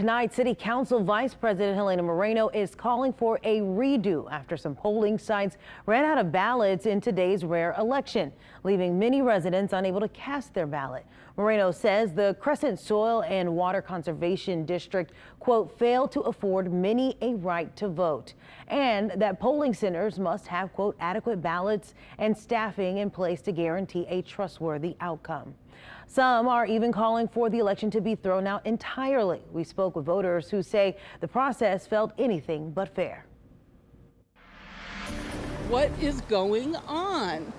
Tonight, City Council Vice President Helena Moreno is calling for a redo after some polling sites ran out of ballots in today's rare election, leaving many residents unable to cast their ballot. Moreno says the Crescent Soil and Water Conservation District, quote, failed to afford many a right to vote, and that polling centers must have, quote, adequate ballots and staffing in place to guarantee a trustworthy outcome. Some are even calling for the election to be thrown out entirely. We spoke with voters who say the process felt anything but fair. What is going on?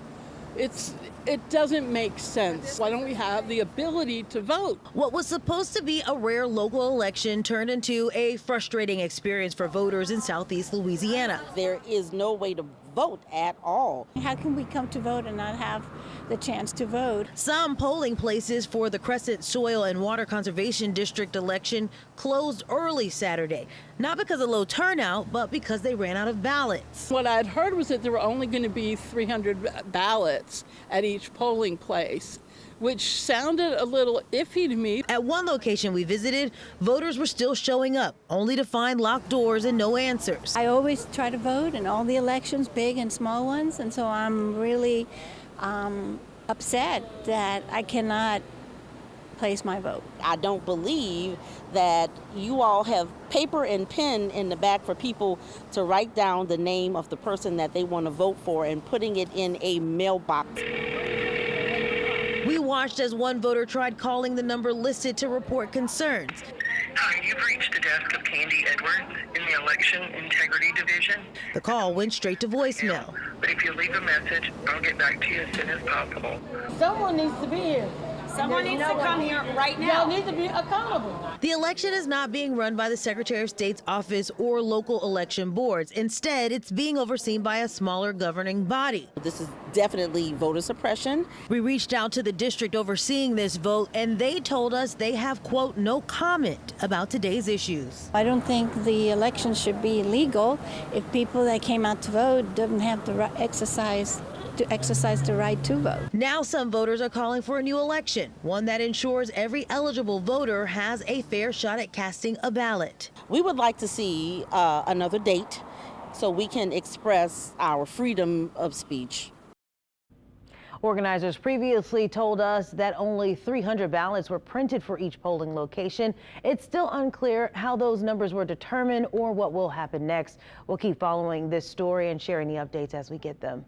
It doesn't make sense. Why don't we have the ability to vote? What was supposed to be a rare local election turned into a frustrating experience for voters in Southeast Louisiana. There is no way to vote at all. How can we come to vote and not have the chance to vote? Some polling places for the Crescent Soil and Water Conservation District election closed early Saturday, not because of low turnout, but because they ran out of ballots. What I'd heard was that there were only going to be 300 ballots at each polling place, which sounded a little iffy to me. At one location we visited, voters were still showing up, only to find locked doors and no answers. I always try to vote in all the elections, big and small ones, and so I'm really upset that I cannot place my vote. I don't believe that you all have paper and pen in the back for people to write down the name of the person that they want to vote for and putting it in a mailbox. We watched as one voter tried calling the number listed to report concerns. Hi, you've reached the desk of Candy Edwards in the Election Integrity Division. The call went straight to voicemail. But if you leave a message, I'll get back to you as soon as possible. Someone needs to be here. Someone needs to come here right now. Y'all need to be accountable. The election is not being run by the Secretary of State's office or local election boards. Instead, it's being overseen by a smaller governing body. This is definitely voter suppression. We reached out to the district overseeing this vote, and they told us they have, quote, no comment about today's issues. I don't think the election should be legal if people that came out to vote don't have the right exercise the right to vote. Now some voters are calling for a new election, one that ensures every eligible voter has a fair shot at casting a ballot. We would like to see another date so we can express our freedom of speech. Organizers previously told us that only 300 ballots were printed for each polling location. It's still unclear how those numbers were determined or what will happen next. We'll keep following this story and sharing the updates as we get them.